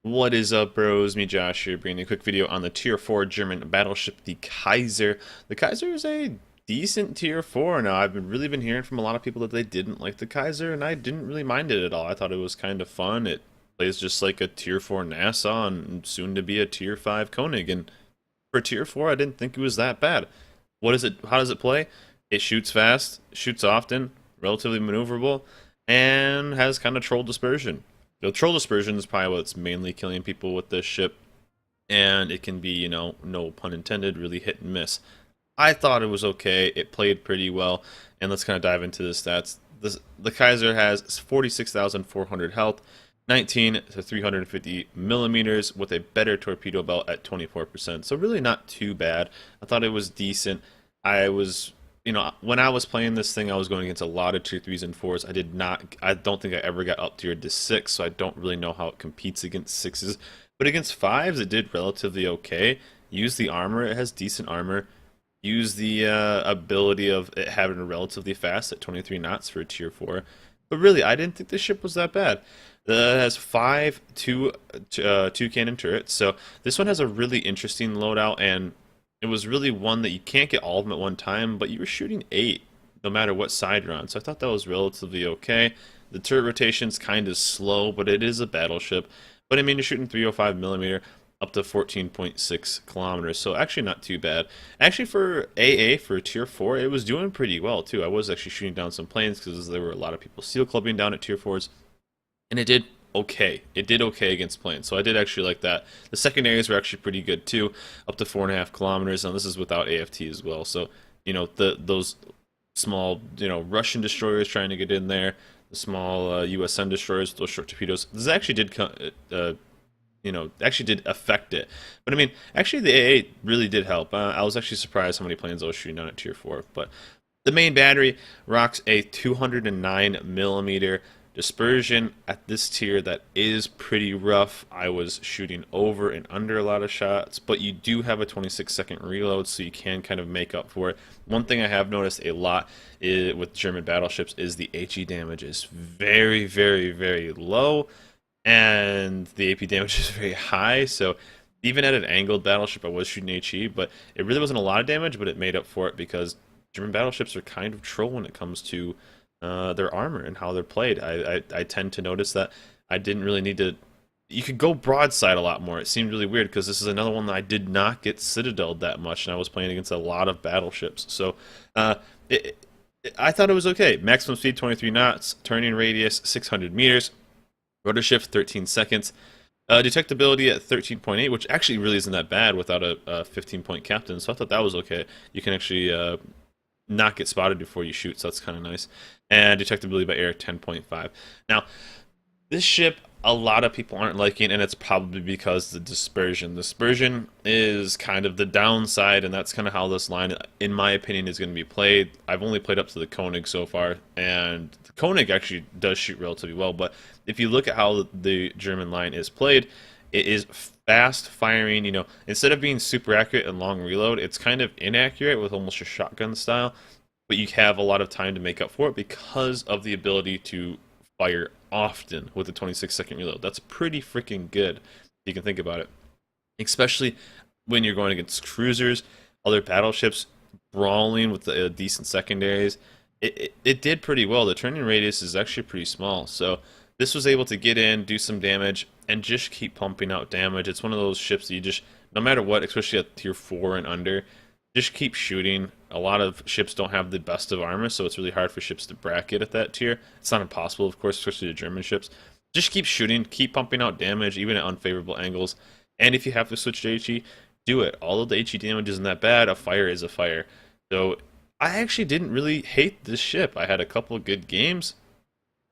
What is up, bros? Me, Josh here, bringing a quick video on the Tier 4 German battleship, the Kaiser. The Kaiser is a decent Tier 4 now. Really been hearing from a lot of people that they didn't like the Kaiser, and I didn't really mind it at all. I thought it was kind of fun. It plays just like a Tier 4 NASA and soon to be a Tier 5 Koenig, and for Tier 4, I didn't think it was that bad. What is it? How does it play? It shoots fast, shoots often, relatively maneuverable, and has kind of troll dispersion. The troll dispersion is probably what's mainly killing people with this ship, and it can be, no pun intended, really hit and miss. I thought it was okay. It played pretty well, and let's kind of dive into the stats. The Kaiser has 46,400 health, 19 to 350 millimeters, with a better torpedo belt at 24%. So really not too bad. I thought it was decent. I was when I was playing this thing, I was going against a lot of tier 3s and 4s. I don't think I ever got up tiered to 6, so I don't really know how it competes against 6s. But against 5s, it did relatively okay. Use the armor, it has decent armor. Use the ability of it having a relatively fast at 23 knots for a tier 4. But really, I didn't think the ship was that bad. It has five two cannon turrets, so this one has a really interesting loadout, and it was really one that you can't get all of them at one time, but you were shooting 8 no matter what side you're on. So I thought that was relatively okay. The turret rotation's kind of slow, but it is a battleship. But I mean, you're shooting 305 millimeter up to 14.6 kilometers, so actually not too bad. Actually, for AA, for tier 4, it was doing pretty well too. I was actually shooting down some planes because there were a lot of people seal clubbing down at tier 4s, and it did okay. It did okay against planes, so I did actually like that. The secondaries were actually pretty good too, up to 4.5 kilometers, and this is without AFT as well. So those small Russian destroyers trying to get in there, the small USN destroyers, those short torpedoes. This actually did actually did affect it. But I mean, actually the AA really did help. I was actually surprised how many planes I was shooting down at tier 4. But the main battery rocks a 209 millimeter dispersion at this tier. That is pretty rough. I was shooting over and under a lot of shots, but you do have a 26-second reload, so you can kind of make up for it. One thing I have noticed a lot with German battleships is the HE damage is very, very, very low, and the AP damage is very high. So even at an angled battleship, I was shooting HE, but it really wasn't a lot of damage, but it made up for it because German battleships are kind of troll when it comes to their armor and how they're played. I tend to notice that I didn't really need to. You could go broadside a lot more. It seemed really weird because this is another one that I did not get citadeled that much, and I was playing against a lot of battleships. So I thought it was okay. Maximum speed 23 knots, turning radius 600 meters, rotor shift 13 seconds. Detectability at 13.8, which actually really isn't that bad without a 15-point captain, so I thought that was okay. You can actually not get spotted before you shoot, so that's kind of nice. And detectability by air 10.5. Now, this ship, a lot of people aren't liking, and it's probably because the dispersion. Dispersion is kind of the downside, and that's kind of how this line, in my opinion, is going to be played. I've only played up to the Koenig so far, and the Koenig actually does shoot relatively well, but if you look at how the German line is played, it is fast firing. Instead of being super accurate and long reload, it's kind of inaccurate with almost a shotgun style, but you have a lot of time to make up for it because of the ability to fire often with a 26-second reload. That's pretty freaking good if you can think about it, especially when you're going against cruisers, other battleships, brawling with the decent secondaries. It did pretty well. The turning radius is actually pretty small, so this was able to get in, do some damage, and just keep pumping out damage. It's one of those ships that you just, no matter what, especially at tier 4 and under, just keep shooting. A lot of ships don't have the best of armor, so it's really hard for ships to bracket at that tier. It's not impossible, of course, especially the German ships. Just keep shooting, keep pumping out damage, even at unfavorable angles. And if you have to switch to HE, do it. Although the HE damage isn't that bad, a fire is a fire. So I actually didn't really hate this ship. I had a couple of good games.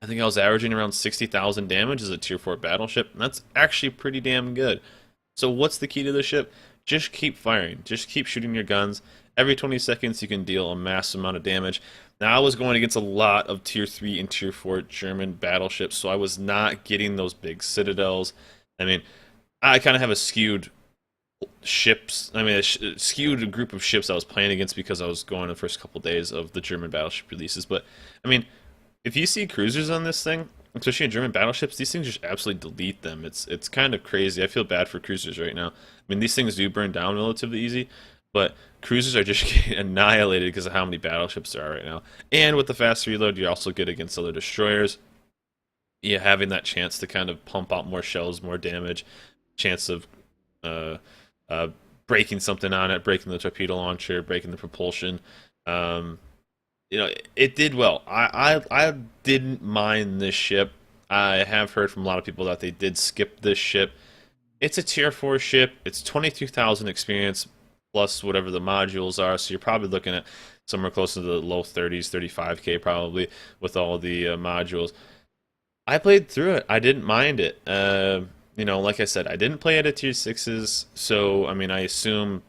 I think I was averaging around 60,000 damage as a tier 4 battleship, and that's actually pretty damn good. So what's the key to the ship? Just keep firing. Just keep shooting your guns. Every 20 seconds you can deal a massive amount of damage. Now I was going against a lot of tier 3 and tier 4 German battleships, so I was not getting those big citadels. I mean, I kind of have a skewed skewed group of ships I was playing against because I was going the first couple days of the German battleship releases. But I mean, if you see cruisers on this thing, especially in German battleships, these things just absolutely delete them. It's kind of crazy. I feel bad for cruisers right now. I mean, these things do burn down relatively easy, but cruisers are just getting annihilated because of how many battleships there are right now. And with the fast reload, you also get against other destroyers. Yeah, having that chance to kind of pump out more shells, more damage, chance of uh, uh, breaking something on it, breaking the torpedo launcher, breaking the propulsion. Um, it did well. I didn't mind this ship. I have heard from a lot of people that they did skip this ship. It's a tier 4 ship. It's 22,000 experience plus whatever the modules are. So you're probably looking at somewhere close to the low 30s, 35k probably with all the modules. I played through it. I didn't mind it. Like I said, I didn't play it at tier 6s. So, I mean, I assume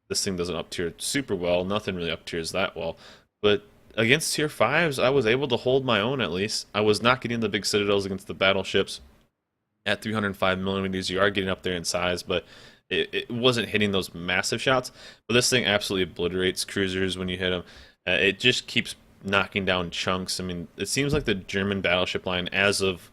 this thing doesn't up tier super well. Nothing really up tiers that well. But against tier 5s, I was able to hold my own at least. I was not getting the big citadels against the battleships. At 305 millimeters, you are getting up there in size, but it wasn't hitting those massive shots. But this thing absolutely obliterates cruisers when you hit them. It just keeps knocking down chunks. I mean, it seems like the German battleship line, as of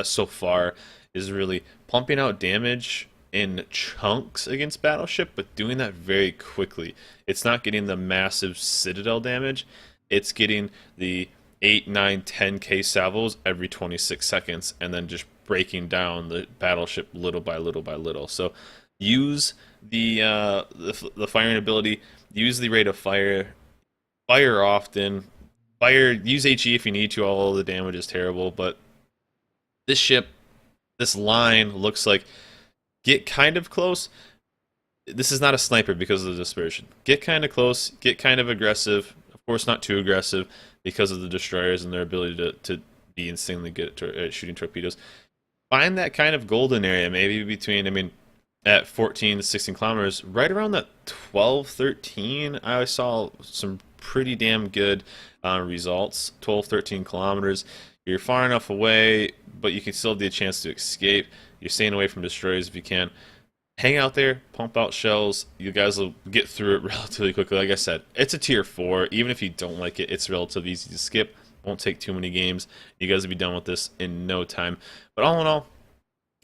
so far, is really pumping out damage in chunks against battleship, but doing that very quickly. It's not getting the massive citadel damage. It's getting the 8, 9, 10k salvos every 26 seconds, and then just breaking down the battleship little by little by little. So use the firing ability, use the rate of fire, fire often, use HE if you need to. All the damage is terrible, but this ship, this line looks like get kind of close. This is not a sniper because of the dispersion. Get kind of close, get kind of aggressive. Of course, not too aggressive because of the destroyers and their ability to be insanely good at shooting torpedoes. Find that kind of golden area, maybe between, I mean, at 14 to 16 kilometers, right around that 12, 13, I saw some pretty damn good results. 12, 13 kilometers. You're far enough away, but you can still have the chance to escape. You're staying away from destroyers if you can. Hang out there, pump out shells. You guys will get through it relatively quickly. Like I said, it's a tier 4. Even if you don't like it, it's relatively easy to skip. Won't take too many games. You guys will be done with this in no time. But all in all,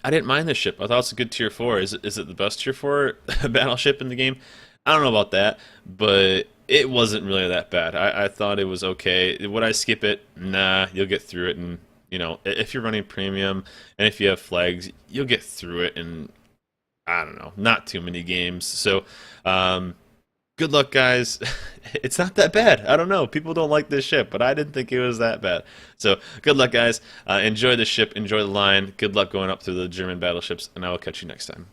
I didn't mind this ship. I thought it's a good tier 4. Is it the best tier 4 battleship in the game? I don't know about that, but it wasn't really that bad. I thought it was okay. Would I skip it? Nah, you'll get through it. And, if you're running premium and if you have flags, you'll get through it in, I don't know, not too many games. So, good luck, guys. It's not that bad. I don't know. People don't like this ship, but I didn't think it was that bad. So, good luck, guys. Enjoy the ship. Enjoy the line. Good luck going up through the German battleships, and I will catch you next time.